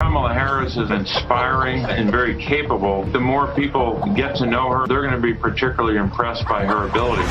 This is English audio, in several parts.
Kamala Harris is inspiring and very capable. The more people get to know her, they're going to be particularly impressed by her ability.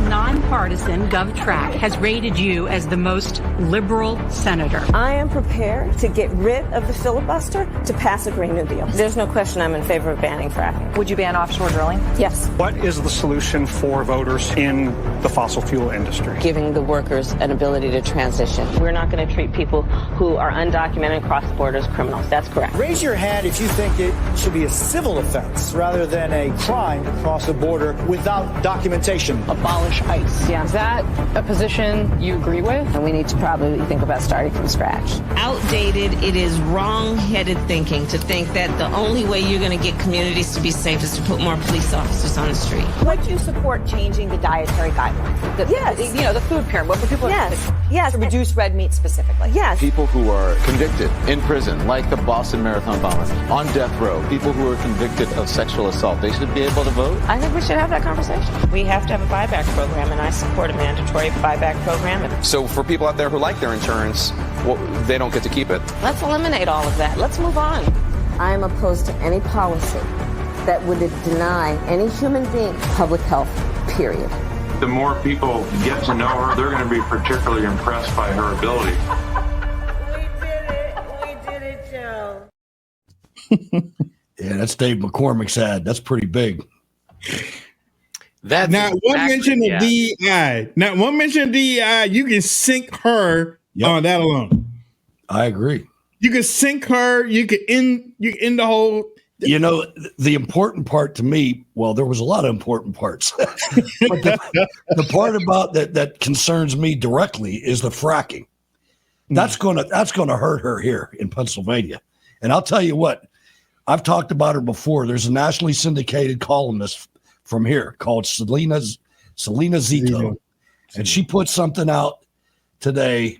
Nonpartisan GovTrack has rated you as the most liberal senator. I am prepared to get rid of the filibuster to pass a Green New Deal. There's no question I'm in favor of banning fracking. Would you ban offshore drilling? Yes. What is the solution for voters in the fossil fuel industry? Giving the workers an ability to transition. We're not going to treat people who are undocumented and cross the border as criminals. That's correct. Raise your hand if you think it should be a civil offense rather than a crime to cross the border without documentation. Abolish ICE. Yeah. Is that a position you agree with? And we need to probably think about starting from scratch. Outdated, it is wrong-headed thinking to think that the only way you're going to get communities to be safe is to put more police officers on the street. Would you support changing the dietary guidelines? Yes. The food pyramid. What would people Yes. To reduce red meat specifically? Yes. People who are convicted in prison, like the Boston Marathon bomber, on death row, people who are convicted of sexual assault, they should be able to vote? I think we should have that conversation. We have to have a buyback program, and I support a mandatory buyback program. So for people out there who like their insurance, well, they don't get to keep it. Let's eliminate all of that. Let's move on. I am opposed to any policy that would deny any human being public health, period. The more people get to know her, they're going to be particularly impressed by her ability. We did it, Joe. Yeah, that's Dave McCormick's ad. That's pretty big. That's not one mention of DEI. Not one mention of DEI. You can sink her on that alone. I agree. You can sink her. You can end the whole. You know, the important part to me, well, there was a lot of important parts. But the part about that concerns me directly is the fracking. That's gonna hurt her here in Pennsylvania. And I'll tell you what, I've talked about her before. There's a nationally syndicated columnist from here called Selena Zito. And she put something out today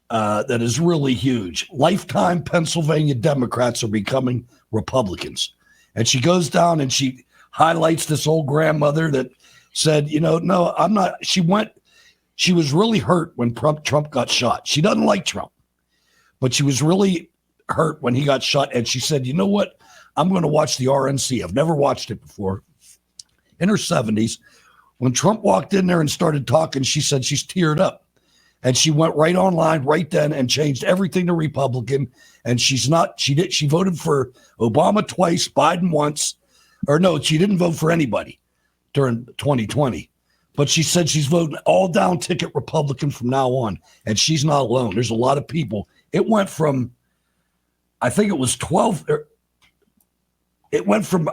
that is really huge. Lifetime Pennsylvania Democrats are becoming Republicans. And she goes down and she highlights this old grandmother that said, no, I'm not. She was really hurt when Trump got shot. She doesn't like Trump, but she was really hurt when he got shot. And she said, you know what? I'm going to watch the RNC. I've never watched it before. In her 70s, when Trump walked in there and started talking, she said she's teared up. And she went right online right then and changed everything to Republican. And she voted for Obama twice, Biden once. Or no, she didn't vote for anybody during 2020. But she said she's voting all down ticket Republican from now on. And she's not alone. There's a lot of people. It went from, I think it was 12. It went from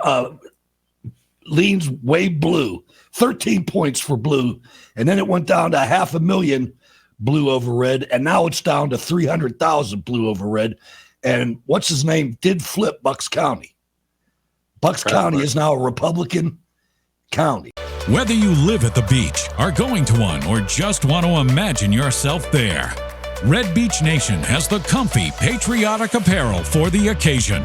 leans way blue, 13 points for blue. And then it went down to 500,000 blue over red, and now it's down to 300,000 blue over red. And what's his name did flip Bucks County. Bucks County is now a Republican county. Whether you live at the beach, are going to one, or just want to imagine yourself there, Red Beach Nation has the comfy, patriotic apparel for the occasion.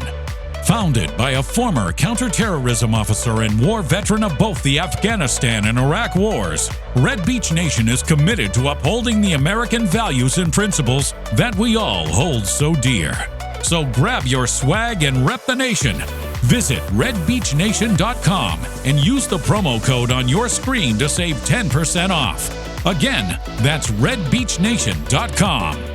Founded by a former counterterrorism officer and war veteran of both the Afghanistan and Iraq wars, Red Beach Nation is committed to upholding the American values and principles that we all hold so dear. So grab your swag and rep the nation. Visit redbeachnation.com and use the promo code on your screen to save 10% off. Again, that's redbeachnation.com.